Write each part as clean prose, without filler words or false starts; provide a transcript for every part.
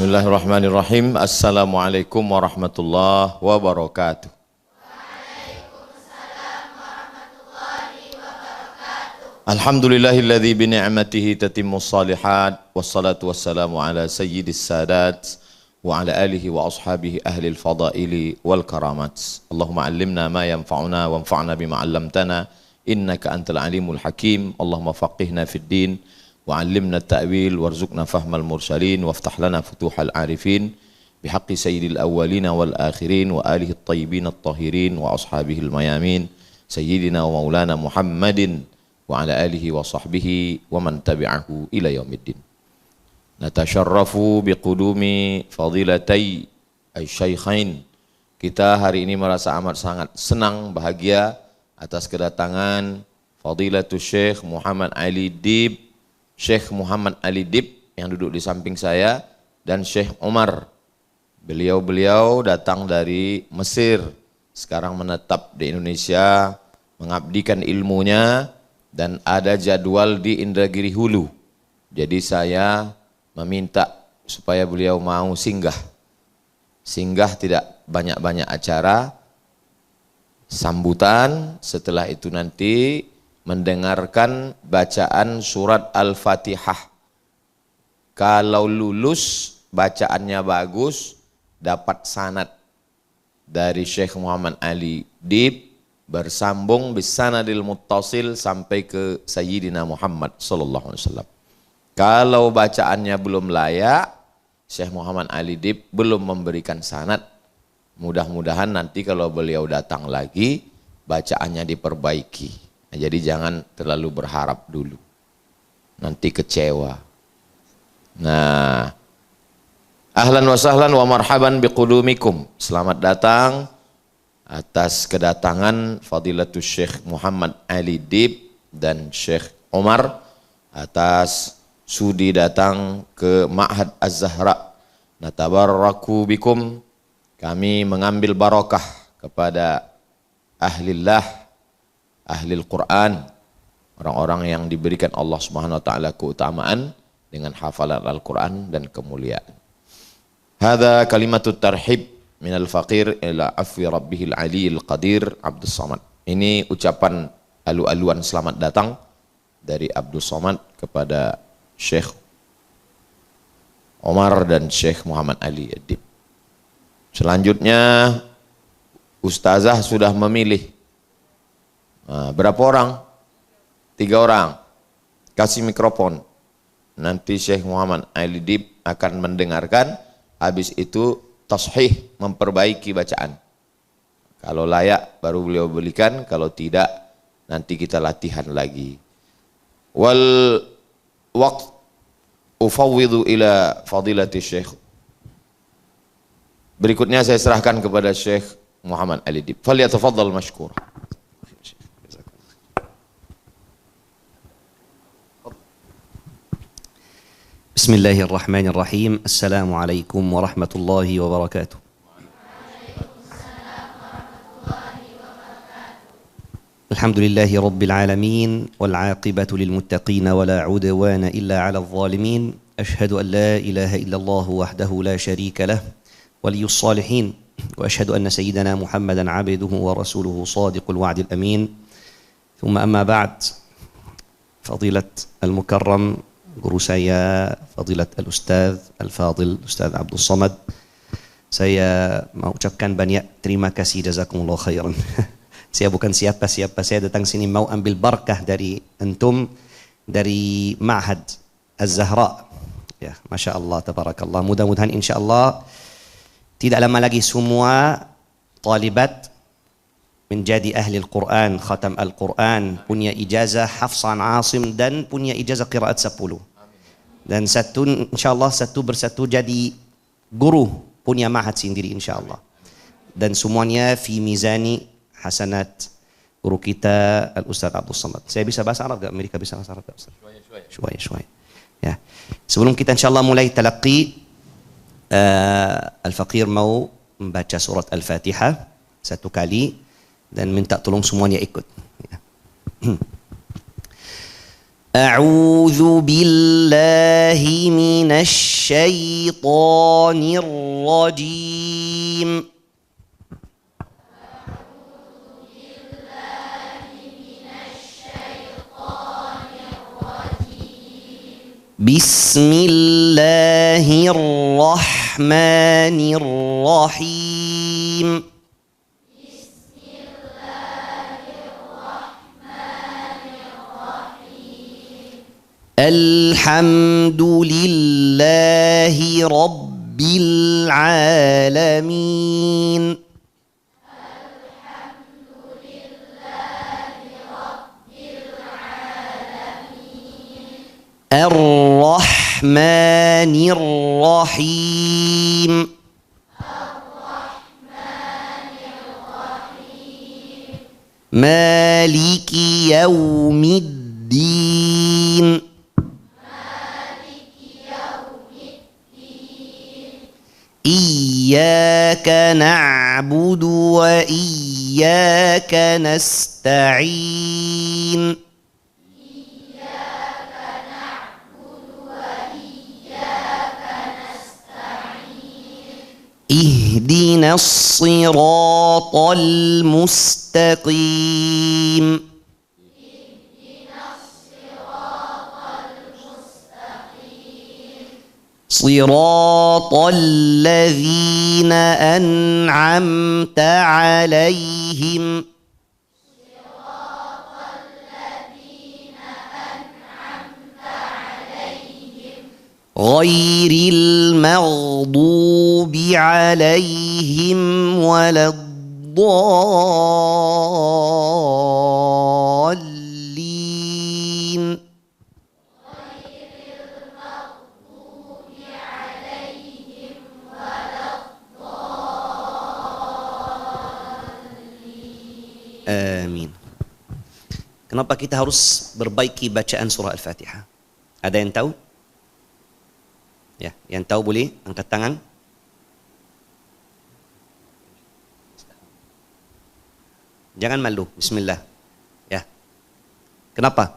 Bismillahirrahmanirrahim. Assalamualaikum warahmatullahi wabarakatuh. Alhamdulillahilladzi bi ni'matihi tatimmus shalihat wassalatu wassalamu ala sayyidis sadat wa ala alihi wa ashabihi ahlil fadaili wal karamat. Allahumma allimna ma yanfa'una wanfa'na bima 'allamtana innaka antal alimul hakim. Allahumma faqihna fid din wa 'allimna at-ta'wil warzuqna fahmal mursalin waftah lana futuhal arifin bihaqqi sayyidil awwalin wal akhirin wa alihi at-tayyibin at-tahirin wa ashabihil mayamin sayyidina wa maulana Muhammadin wa ala alihi wa sahbihi wa man tabi'ahu ila yaumiddin. Natasharrafu biqudumi fadilatai asy-syaikhain. Kita hari ini merasa amat sangat senang, bahagia atas kedatangan Fadilatul Syekh Muhammad Ali Dib, Syekh Muhammad Ali Dib yang duduk di samping saya, dan Syekh Umar. Beliau datang dari Mesir, sekarang menetap di Indonesia, mengabdikan ilmunya, dan ada jadwal di Indragiri Hulu. Jadi saya meminta supaya beliau mau singgah tidak banyak-banyak acara, sambutan, setelah itu nanti mendengarkan bacaan surat Al-Fatihah. Kalau lulus, bacaannya bagus, dapat sanad dari Syekh Muhammad Ali Dib, bersambung bisanadil muttasil sampai ke Sayyidina Muhammad sallallahu alaihi wasallam. Kalau bacaannya belum layak, Syekh Muhammad Ali Dib belum memberikan sanad. Mudah-mudahan nanti kalau beliau datang lagi, bacaannya diperbaiki. Nah, jadi jangan terlalu berharap dulu, nanti kecewa. Nah, ahlan wa sahlan wa marhaban biqudumikum. Selamat datang atas kedatangan Fadilatul Syekh Muhammad Ali Dib dan Syekh Umar, atas sudi datang ke Ma'had Az-Zahra. Natabarraku bikum. Kami mengambil barakah kepada ahlillah, ahlil Quran, orang-orang yang diberikan Allah Subhanahu wa taala keutamaan dengan hafalan Al-Quran dan kemuliaan. Hadza kalimatut tarhib minal faqir ila afwi rabbihil aliyil qadir Abdus Somad. Ini ucapan alu-aluan selamat datang dari Abdus Somad kepada Syekh Omar dan Syekh Muhammad Ali Dib. Selanjutnya Ustazah sudah memilih. Nah, berapa orang? 3 orang. Kasih mikrofon. Nanti Syekh Muhammad Ali Dib akan mendengarkan. Habis itu tashih, memperbaiki bacaan. Kalau layak baru beliau belikan, kalau tidak nanti kita latihan lagi. Wal waqt ufawwidhu ila fadilati Syekh. Berikutnya saya serahkan kepada Syekh Muhammad Ali Dib. Falyatafaddal mashkur. Bismillahirrahmanirrahim. Assalamualaikum warahmatullahi wabarakatuh. Alhamdulillahi rabbil alamin wal aqibatu lil muttaqin wa la udwana illa 'alal zalimin. Ashhadu an la ilaha illallah wahdahu la syarika lah waliyus salihin wa ashhadu anna sayyidana Muhammadan 'abduhu wa rasuluhu shadiqul wa'dil amin. Thumma amma ba'd. Fadilat al-mukarram guru saya, Fadilat Al-Ustaz Al-Fadil Ustaz Abdul Somad, saya mau ucapkan banyak terima kasih, jazakumullah khairan. Saya bukan siapa-siapa, saya datang sini mau ambil barakah dari antum, dari Ma'had Az-Zahra. Ya, Masya Allah, tabarakallah. Mudah-mudahan insya Allah tidak lama lagi semua talibat menjadi ahli Al-Quran, khatam Al-Quran, punya ijazah hafsan asim dan punya ijazah qiraat 10. Dan satu insyaAllah satu bersatu jadi guru punya ma'had sendiri insyaAllah. Dan semuanya fi mizani hasanat guru kita Al-Ustaz Abdul Somad. Saya bisa bahasa Arab gak? Mereka bisa bahasa Arab gak Ustaz? Syuai. Ya. Sebelum kita insyaAllah mulai talaqi, Al-Faqir mau membaca surat Al-Fatihah 1 kali dan minta tolong semuanya ikut. أعوذ بالله من الشيطان الرجيم. بسم الله الرحمن الرحيم. الحمد لله رب العالمين. الرحمن الرحيم. مالك يوم الدين. إياك نعبد وإياك نستعين. اهدنا الصراط المستقيم. صراط الذين أنعمت عليهم غير المغضوب عليهم ولا الضالين. Amin. Kenapa kita harus berbaiki bacaan surah Al-Fatihah? Ada yang tahu? Ya, yang tahu boleh angkat tangan. Jangan malu. Bismillah. Ya. Kenapa?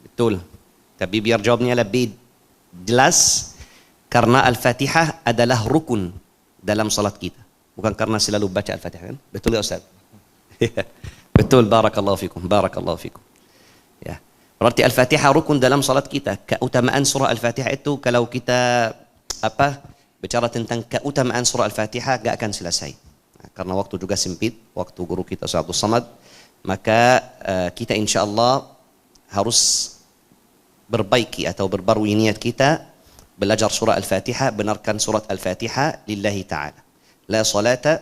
Betul. Tapi biar jawabnya lebih jelas, karena Al-Fatihah adalah rukun dalam salat kita. Bukan karena selalu baca Al-Fatihah, kan? Betul ya Ustaz? Betul, barakallahu fikum, barakallahu fikum. Ya. Berarti Al-Fatihah rukun dalam salat kita. Keutamaan surah Al-Fatihah itu kalau kita bicara tentang keutamaan surah Al-Fatihah gak akan selesai. Nah, karena waktu juga sempit, waktu guru kita Ustaz Abdul Samad, maka kita insyaallah harus berbaiki atau berbarui niat kita belajar surah Al-Fatihah, benarkan surat Al-Fatihah lillahi ta'ala. La salata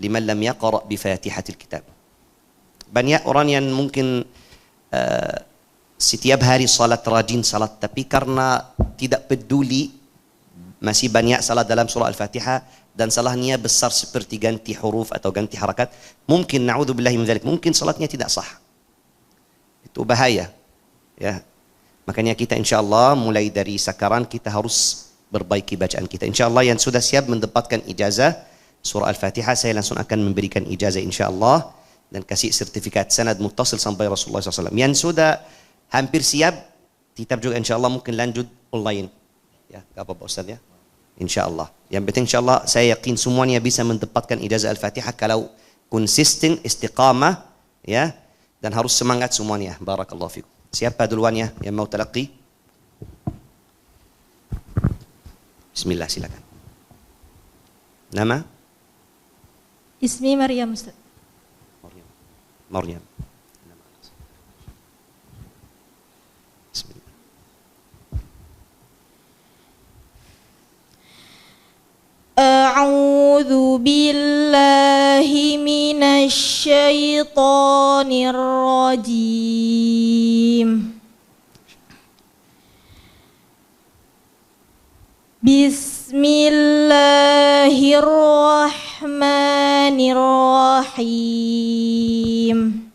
liman lam yaqra' bi Fatihatil Kitab. Banyak orang yang mungkin setiap hari salat rajin salat, tapi karena tidak peduli, masih banyak salat dalam surah Al-Fatihah dan salahnya besar seperti ganti huruf atau ganti harakat, mungkin na'udzubillahi min dzalik, mungkin salatnya tidak sah. Itu bahaya. Ya. Makanya kita insyaallah mulai dari sekarang kita harus berbaiki bacaan kita. Insyaallah yang sudah siap mendapatkan ijazah surah Al-Fatihah, saya langsung akan memberikan ijazah insyaallah dan kasih sertifikat sanad muttasil sampai Rasulullah SAW. Yang sudah hampir siap, kitab juga insyaAllah mungkin lanjut online. Ya, gak apa-apa Ustaz ya. InsyaAllah. Yang penting insyaAllah saya yakin semuanya bisa mendapatkan ijazah Al-Fatihah kalau konsisten, istiqamah, ya, dan harus semangat semuanya. Barakallahu fikum. Siapa duluan ya yang mau talaqi? Bismillah, silakan. Nama? Ismi Maryam Ustaz. Maryam. Bismillah. A'udzu billahi minasy syaithanir rajim. Bismillahirrahmanirrahim.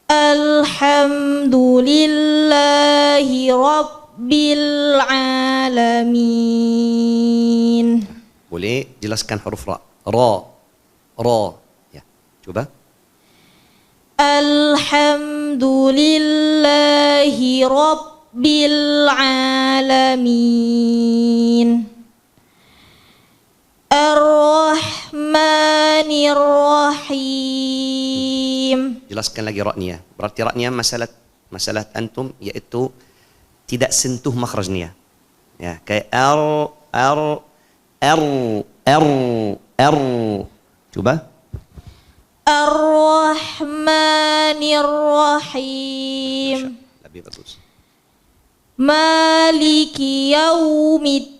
Alhamdulillahi rabbil alamin. Boleh jelaskan huruf ra? Ra. Ra. Ya. Coba. Alhamdulillahi Rabbil Alamin. Ar-Rahmanir Rahim. Jelaskan lagi ra-nya. Berarti ra-nya masalah antum yaitu tidak sentuh makhrajnya. Ya, kayak r. Coba. Ar-Rahmanir Rahim. Lebih bagus. Maliki Yaumiddin.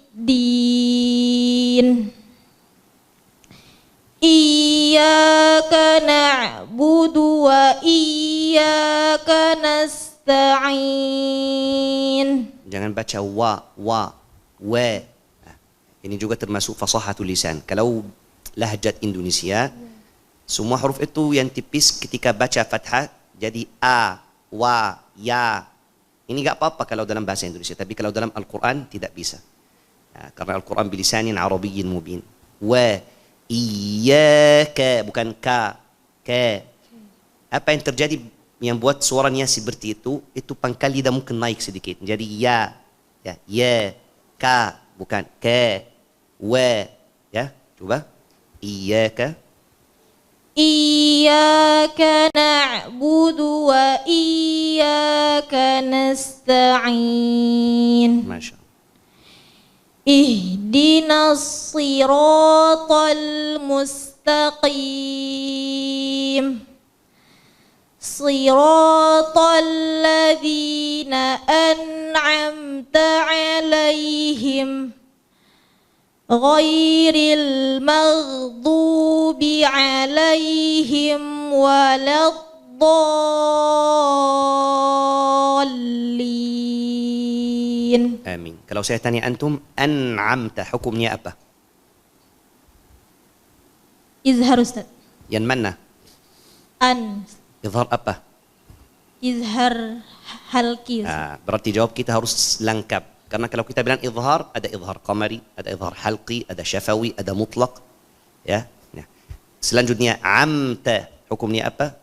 Iyyaka na'budu wa iyyaka nasta'in. Jangan baca wa. Nah, ini juga termasuk fasahatul lisan. Kalau lahjat Indonesia, semua huruf itu yang tipis ketika baca fathah jadi a, wa, ya. Ini enggak apa-apa kalau dalam bahasa Indonesia, tapi kalau dalam Al-Quran tidak bisa. Nah, karena Al-Quran bilisanin Arabiyyin mubin. Wa iyyaka, bukan ka. Apa yang terjadi yang buat suaranya seperti itu pangkal lidah mungkin naik sedikit. Jadi ya, ka, bukan ke, wa, ya. Coba. Iyyaka. Iyyaka na'budu wa iyyaka nasta'in. Masya Allah. Ihdinas siratal mustaqim. Siratal ladzina an'amta 'alaihim ghairil maghdubi 'alaihim waladdallin. Amin. Kalau saya tanya antum, an'amta hukumnya apa? Izhar Ustaz. Yang mana? Izhar apa? Izhar halki. Berarti jawab kita harus lengkap. Karena kalau kita bilang izhar, ada izhar qamari, ada izhar halqi, ada syafawi, ada mutlaq. Ya. Nah. Selanjutnya amta, hukumnya apa?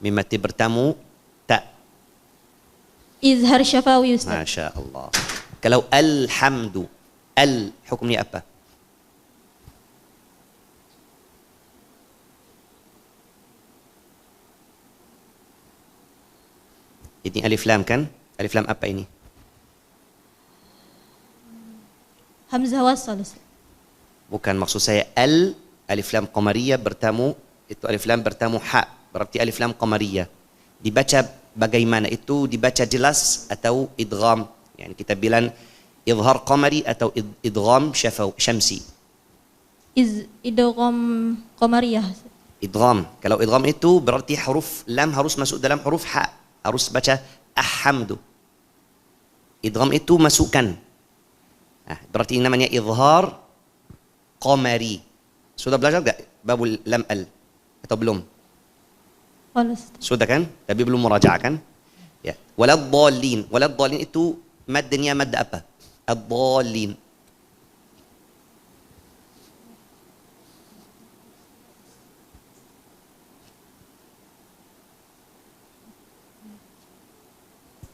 Mim mati bertamu ta. Izhar syafawi Ustaz. Masya Allah. Kalau alhamdu, hukumnya apa? Ini alif lam kan? Alif lam apa ini? Hamzah wasal. Bukan, maksud saya alif lam qamariyah bertamu, itu alif lam bertamu ha. Berarti alif lam qamariyah. Dibaca bagaimana? Itu dibaca jelas atau idgham? Yani kita bilang idhar qamari atau idgham syamsi. Idgham qamariyah. Idgham. Kalau idgham itu berarti huruf lam harus masuk dalam huruf ha. Harus baca ahamdu. Idgham itu masukkan. Nah, berarti namanya izhar qamari. Sudah belajar enggak babul lam al atau belum? Sudah kan? Tapi belum murajaah kan? Ya. Waladdallin. Waladdallin itu maddnya madd apa? Ad-dallin.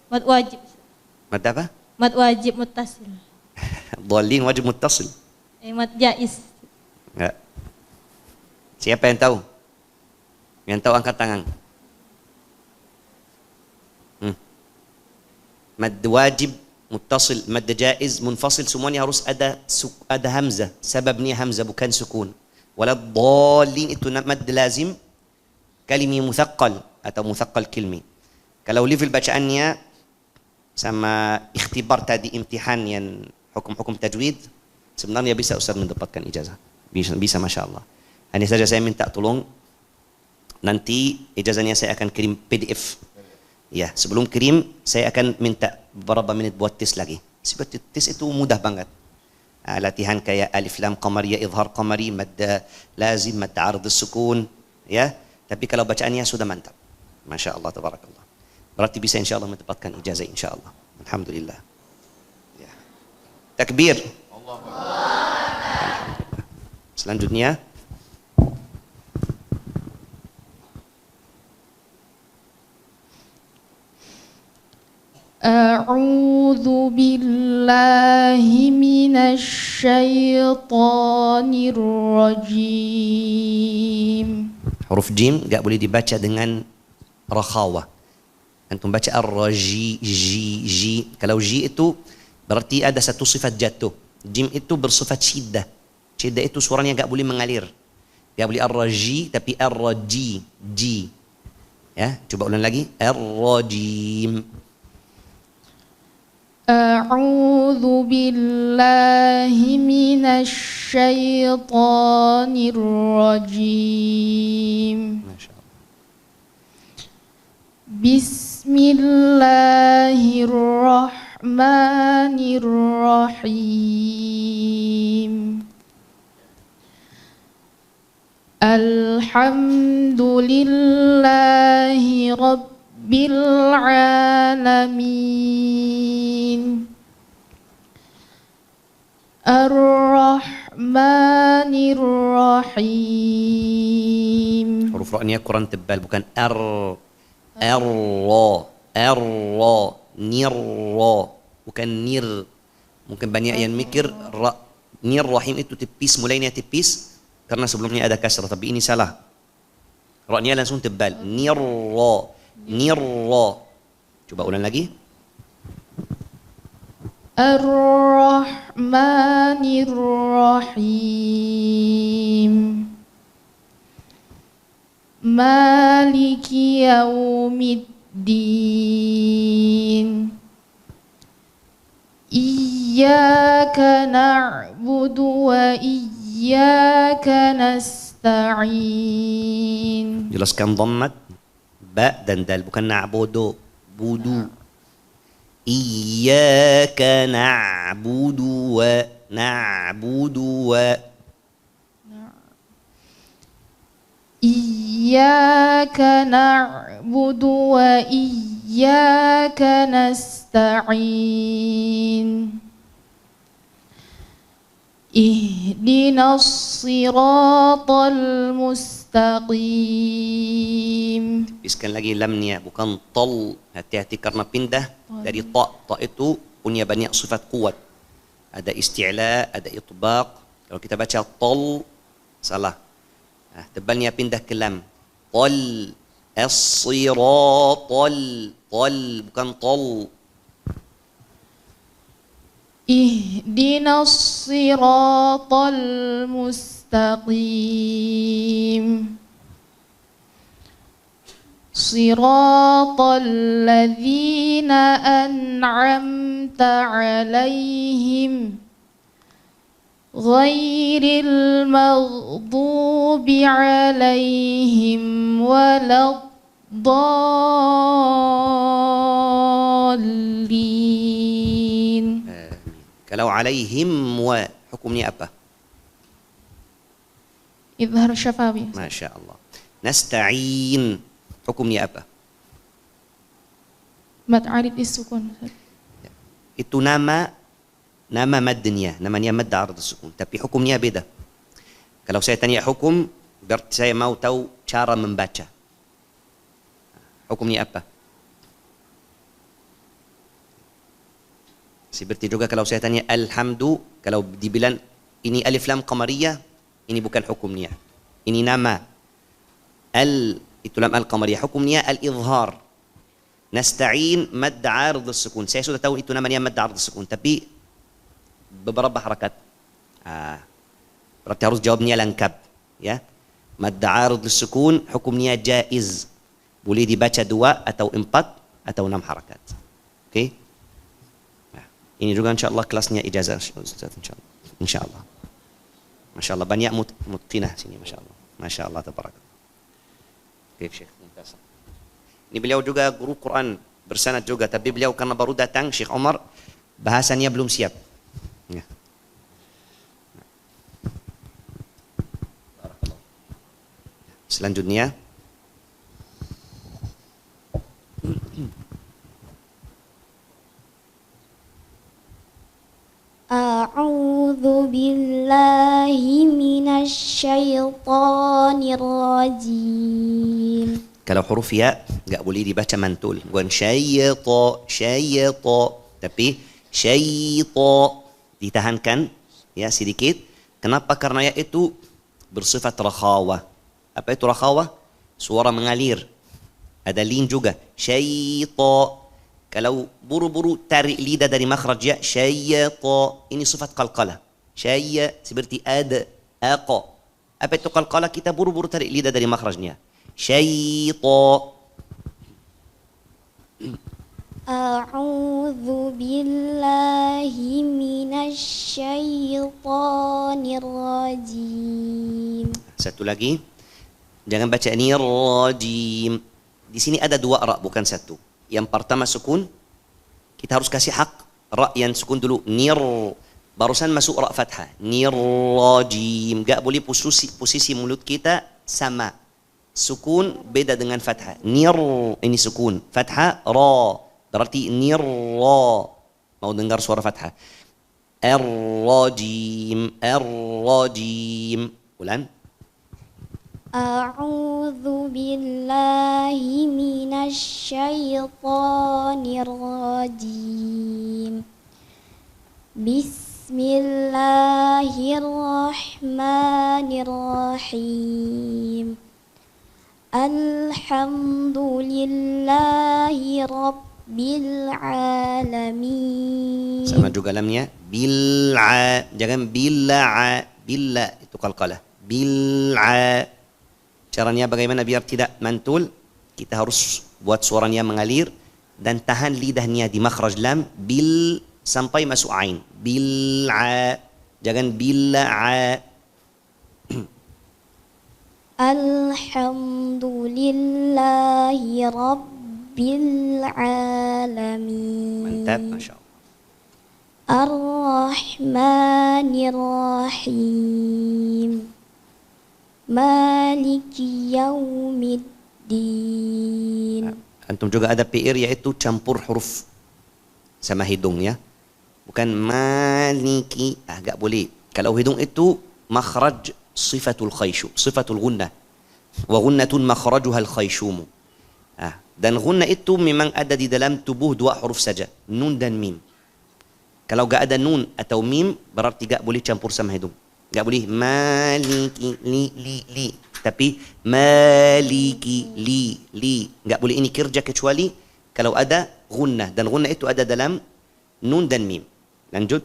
Mad wajib. Mad apa? Mad wajib muttasil. Dhalin wajib muttasil. Mad jaiz. Enggak. Siapa yang tahu? Yang tahu angkat tangan. Mad wajib muttasil, mad jaiz, munfasil, semuanya harus ada hamzah. Sebabnya hamzah bukan sukun. Waladdallin itu mad lazim kalimi muthaqqal atau muthaqqal kilmi. Kalau level bacaannya sama ikhtibar tadi, imtihan yang hukum-hukum tajwid, sebenarnya bisa Ustaz mendapatkan ijazah. Bisa Masya Allah. Hanya saja saya minta tolong, nanti ijazahnya saya akan kirim PDF. Ya, sebelum kirim saya akan minta beberapa menit buat tes lagi. Sebab tes itu mudah banget. Latihan kayak alif lam qamariyah, izhar qamari, madda lazim, madda ard sukun, ya. Tapi kalau bacaannya sudah mantap. Masya Allah, tabarakallah. Berarti bisa insya Allah mendapatkan ijazah insya Allah. Alhamdulillah. Ya. Takbir. Selanjutnya A'udzu billahi minasy syaithanir rajim. huruf jim nggak boleh dibaca dengan rakhawah. Antum baca ar-raji, ji. Kalau ji itu berarti ada satu sifat jatuh. Jim itu bersifat syiddah. Syiddah itu suaranya nggak boleh mengalir. Nggak boleh ar-raji tapi ar-raji, ji. Ya, coba ulang lagi. Ar-rajim. A'udzu billahi minasy syaithanir rajim. Masya Allah. Bismillahirrahmanirrahim. Alhamdulillahi rabbil alamin. Ar-Rahmanir-Rahim. Huruf ra-nya kurang tebal, bukan ar, nir, bukan nir. Mungkin banyak yang mikir ra, nir, rahim itu tipis, mulainya tipis karena sebelumnya ada kasrah, tapi ini salah. Ra-nya langsung tebal, nir, coba ulang lagi. Ar-Rahmanir-Rahim. Maliki yaumiddin. Iyyaka na'budu wa iyyaka nasta'in. Jelaskan dhammat ba dan dal, bukan na'budu, budu. Iyyaka na'budu wa Iyyaka na'budu wa iyyaka nasta'in. Ihdinas siratal mustaqim. Tipiskan lagi lamnya, bukan tal. Hati-hati karena pindah dari ta. Ta itu punya banyak sifat kuat. Ada isti'la, ada itbaq. Kalau kita baca tal, salah. Nah, tebalnya pindah ke lam. Tal, as-siratal, tal, bukan tal. Ihdinas siratal mustaqim. Siratal ladzina an'amta 'alaihim ghairil maghdubi 'alaihim waladdallin. Kalau alaihim wa, hukumnya apa? Idhar syafawi. Masya Allah. Nasta'in, hukumnya apa? Mad arid disukun. Itu nama madnya, namanya mad arid sukun, tapi hukumnya beda. Kalau saya tanya hukum, berarti saya mau tahu cara membaca. Hukumnya apa? Seperti juga kalau saya tanya alhamdu, kalau dibilang ini alif lam qamariyah, ini bukan hukumnya. Ini nama. Itu lam al-qamariyah, hukumnya al-izhar. Nasta'in mad arid sukun. Saya sudah tahu itu namanya mad arid sukun, tapi beberapa harakat. Berarti harus jawabnya lengkap, ya. Mad arid sukun hukumnya jaiz. Boleh dibaca 2 atau 4 atau 6 harakat. Oke? Ini juga insyaAllah kelasnya ijazah Ustaz, insyaAllah. InsyaAllah. Masya Allah, banyak mutqinah sini, Masya Allah. Masya Allah, tabarakallah. Baik, Syekh. Ini beliau juga guru Quran, bersanad juga, tapi beliau karena baru datang, Syekh Omar, bahasanya belum siap. Ya. Selanjutnya, أعوذ بالله من الشيطان الرجيم. Kalau huruf ya nggak boleh dibaca mantul. Bukan syayta, tapi syayta ditahankan ya sedikit. Kenapa? Karena ya itu bersifat rakhawah. Apa itu rakhawah? Suara mengalir. Ada lin juga. Syayta. Kalau buru-buru tarik lidah dari makhraj ya, syayta. Ini sifat qalqalah. Syayya seperti ada, aqa. Apa itu qalqalah? Kita buru-buru tarik lidah dari makhrajnya. Syayta. A'udzu billahi minasy syaithanir rajim. Satu lagi. Jangan baca ni rajim. Di sini ada dua ra bukan satu. Yang pertama sukun. Kita harus kasih hak ra yang sukun dulu. Nir. Barusan masuk ra fathah. Nir rajim. Gak boleh posisi mulut kita sama. Sukun beda dengan fathah. Nir ini sukun. Fathah ra. Berarti nir ra. Mau dengar suara fathah. Ar-rajim. Ar-rajim. Ulan. A'udzu billahi minasy syaithanir rajim. Bismillahirrahmanirrahim. Alhamdulillahi rabbil alamin. Sama juga lamnya. Bil'a. Jangan bil'a. Bil'a. Itu qalqalah. Bil'a. Caranya bagaimana biar tidak mantul? Kita harus buat suaranya mengalir dan tahan lidahnya di makhraj lam bil sampai masuk ain. Bil'a. Jangan bil'a. Alhamdulillahi rabbil alamin. Mantap, Masya Allah. Ar-Rahmanir-Rahim. Maliki yaumiddin. Antum juga ada PR yaitu campur huruf sama hidung ya. Bukan maliki. Gak boleh. Kalau hidung itu makhraj sifatul khayshu, sifatul gunnah. Wa gunnatun makhrajuha al-khayshumu. Dan gunnah itu memang ada di dalam tubuh dua huruf saja. Nun dan mim. Kalau gak ada nun atau mim berarti gak boleh campur sama hidung. Gak boleh maliki li. Tapi maliki li. Gak boleh ini kerja kecuali kalau ada gunnah. Dan gunnah itu ada dalam nun dan mim. Lanjut.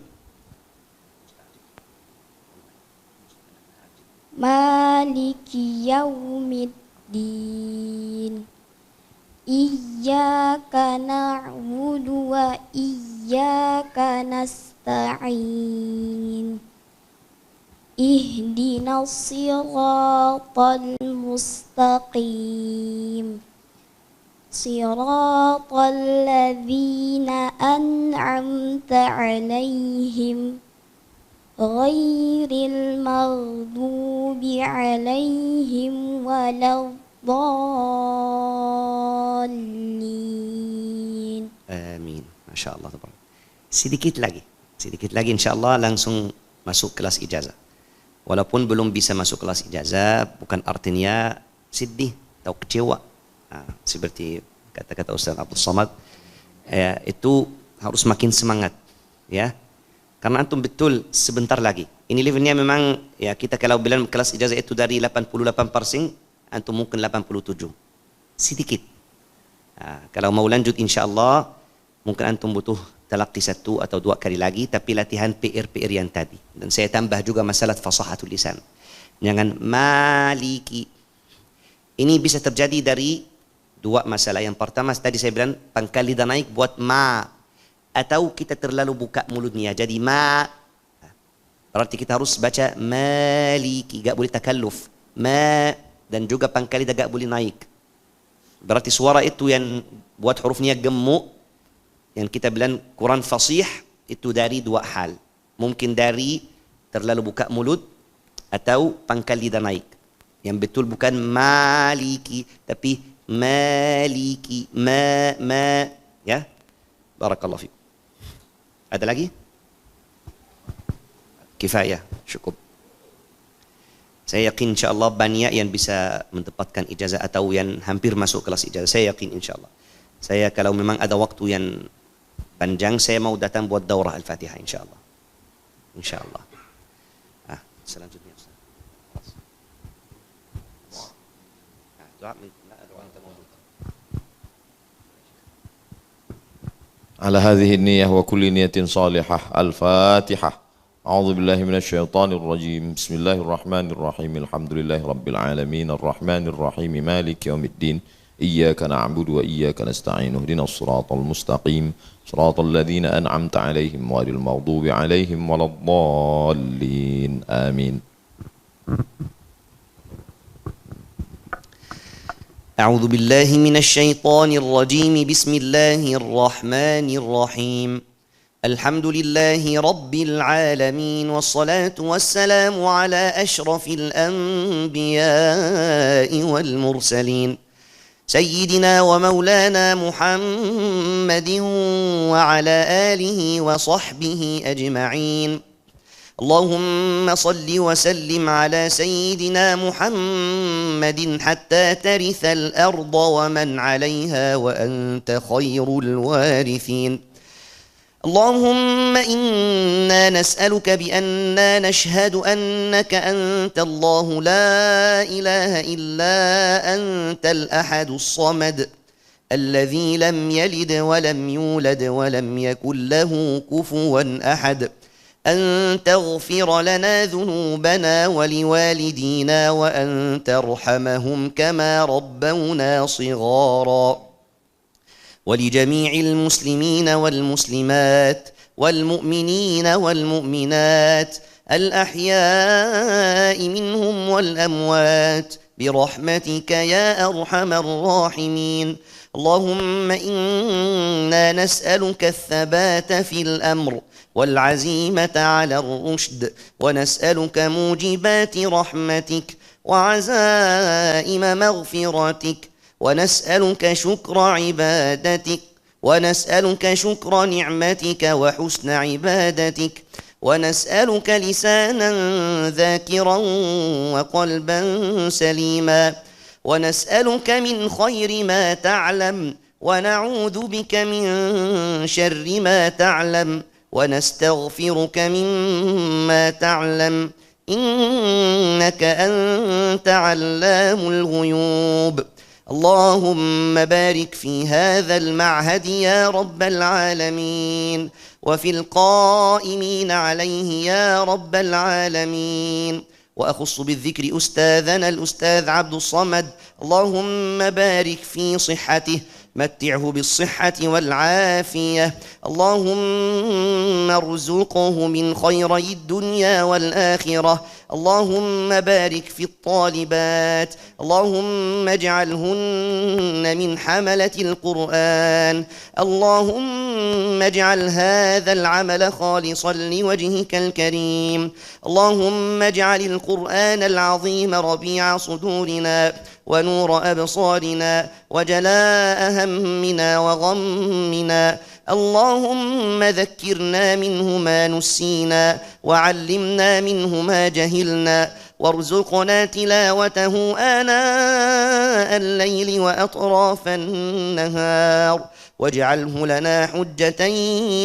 Maliki yaumiddin. Iyyaka na'budu wa iyyaka nasta'in. Ihdinas siratal mustaqim. Siratal ladzina an'amta 'alaihim ghairil maghdubi 'alaihim waladdallin. Amin. Masya Allah. Sedikit lagi insya Allah langsung masuk kelas ijazah. Walaupun belum bisa masuk kelas ijazah, bukan artinya sedih atau kecewa. Seperti kata-kata Ustaz Abdul Somad, itu harus makin semangat, ya. Karena antum betul sebentar lagi. Ini levelnya memang, ya kita kalau bilang kelas ijazah itu dari 88%, antum mungkin 87. Sedikit. Kalau mau lanjut insya Allah, mungkin antum butuh talaqi 1 atau 2 kali lagi, tapi latihan PR yang tadi. Dan saya tambah juga masalah fasahatul lisan. Jangan maliki. Ini bisa terjadi dari 2 masalah. Yang pertama tadi saya bilang pangkal lidah naik buat ma, atau kita terlalu buka mulutnya jadi ma. Berarti kita harus baca maliki, gak boleh takalluf. Ma, dan juga pangkal lidah gak boleh naik. Berarti suara itu yang buat hurufnya gemuk, yang kita bilang kurang fasih, itu dari 2 hal. Mungkin dari terlalu buka mulut atau pangkal lidah naik. Yang betul bukan maliki tapi maliki, ma, ya. Barakallahu fiik. Ada lagi? kifayah, cukup. Saya yakin insyaAllah banyak yang bisa mendapatkan ijazah atau yang hampir masuk kelas ijazah. Saya yakin insyaAllah. Saya kalau memang ada waktu yang panjang, saya mau datang buat daurah Al-Fatihah insyaAllah. InsyaAllah. Selanjutnya Ustaz. على هذه النية وكل نية صالحة. الفاتحة. أعوذ بالله من الشيطان الرجيم. بسم الله الرحمن الرحيم. الحمد لله رب العالمين الرحمن الرحيم مالك يوم الدين إياك نعبد وإياك نستعين اهدنا الصراط المستقيم صراط الذين أنعمت عليهم غير المغضوب عليهم ولا الضالين آمين. أعوذ بالله من الشيطان الرجيم. بسم الله الرحمن الرحيم. الحمد لله رب العالمين والصلاة والسلام على أشرف الأنبياء والمرسلين سيدنا ومولانا محمد وعلى آله وصحبه أجمعين. اللهم صل وسلم على سيدنا محمد حتى ترث الأرض ومن عليها وأنت خير الوارثين. اللهم إنا نسألك بأننا نشهد أنك أنت الله لا إله إلا أنت الأحد الصمد الذي لم يلد ولم يولد ولم يكن له كفوا أحد أن تغفر لنا ذنوبنا ولوالدينا وأن ترحمهم كما ربونا صغارا ولجميع المسلمين والمسلمات والمؤمنين والمؤمنات الأحياء منهم والأموات برحمتك يا أرحم الراحمين. اللهم إنا نسألك الثبات في الأمر والعزيمة على الرشد ونسألك موجبات رحمتك وعزائم مغفرتك ونسألك شكر عبادتك ونسألك شكر نعمتك وحسن عبادتك ونسألك لسانا ذاكرا وقلبا سليما ونسألك من خير ما تعلم ونعوذ بك من شر ما تعلم ونستغفرك مما تعلم إنك أنت علام الغيوب. اللهم بارك في هذا المعهد يا رب العالمين وفي القائمين عليه يا رب العالمين. وأخص بالذكر أستاذنا الأستاذ عبد الصمد. اللهم بارك في صحته متعه بالصحة والعافية. اللهم ارزقه من خيري الدنيا والآخرة. اللهم بارك في الطالبات. اللهم اجعلهن من حملة القرآن. اللهم اجعل هذا العمل خالصا لوجهك الكريم. اللهم اجعل القرآن العظيم ربيع صدورنا ونور أبصارنا وجلاء همنا وغمنا. اللهم ذكرنا منه ما نسينا وعلمنا منه ما جهلنا وارزقنا تلاوته آناء الليل وأطراف النهار واجعله لنا حجة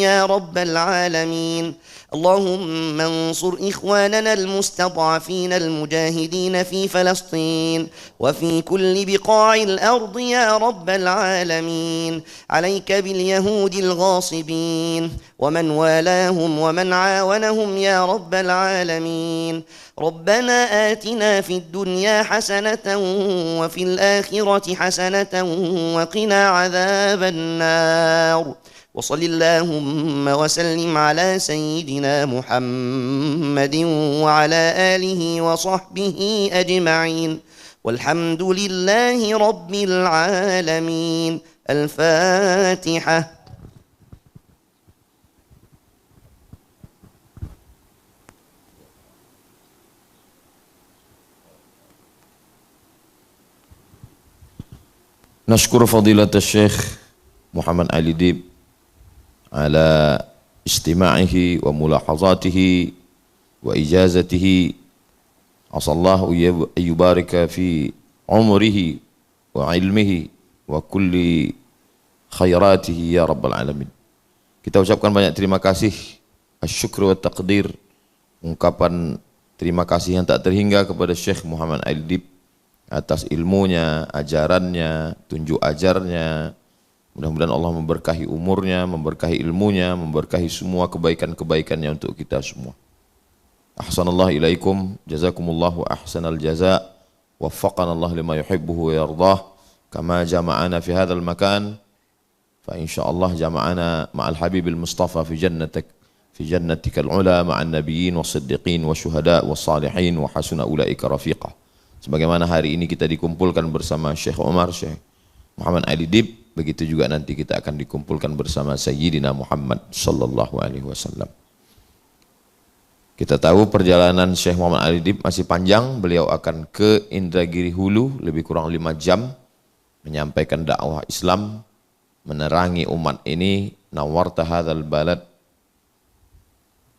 يا رب العالمين. اللهم انصر إخواننا المستضعفين المجاهدين في فلسطين وفي كل بقاع الأرض يا رب العالمين. عليك باليهود الغاصبين ومن والاهم ومن عاونهم يا رب العالمين. ربنا آتنا في الدنيا حسنة وفي الآخرة حسنة وقنا عذاب النار. وصل اللهم وسلم على سيدنا محمد وعلى آله وصحبه أجمعين والحمد لله رب العالمين. الفاتحة. نشكر فضيلة الشيخ محمد علي ديب على استماعه وملاحظاته وإجازته. عسى الله أن يبارك في عمره وعلمه وكل خيراته يا رب العالمين. Kita ucapkan banyak terima kasih, asyukru wa taqdir, ungkapan terima kasih yang tak terhingga kepada Syekh Muhammad Aidib atas ilmunya, ajarannya, tunjuk ajarnya. Mudah-mudahan Allah memberkahi umurnya, memberkahi ilmunya, memberkahi semua kebaikan-kebaikannya untuk kita semua. Ahsanallahu ilaikum, jazakumullahu ahsanal jaza, waffaqana Allah lima yuhibbuhu wa yardah, kama jama'ana fi hadzal makan. فإن شاء الله جمعنا مع الحبيب المصطفى في جنتك العلا مع النبيين والصديقين والشهداء والصالحين وحسن أولئك رفيقا. Sebagaimana hari ini kita dikumpulkan bersama Syekh Umar, Syekh Muhammad Aidib, begitu juga nanti kita akan dikumpulkan bersama Sayyidina Muhammad sallallahu alaihi wasallam. Kita tahu perjalanan Syekh Muhammad Aidib masih panjang. Beliau akan ke Indragiri Hulu lebih kurang 5 jam menyampaikan dakwah Islam, menerangi umat ini. Nawarta hadzal balad,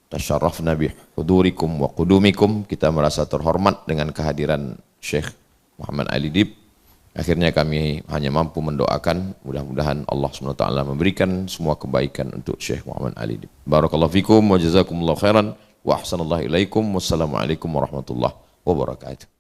tasyarrafna bi hudurikum wa qudumikum. Kita merasa terhormat dengan kehadiran Syekh Muhammad Aidib. Akhirnya kami hanya mampu mendoakan, mudah-mudahan Allah SWT memberikan semua kebaikan untuk Syekh Muhammad Aidib. Barakallahu fikum wa jazakumullahu khairan wa ahsanallahu ilaikum. Wassalamualaikum warahmatullahi wabarakatuh.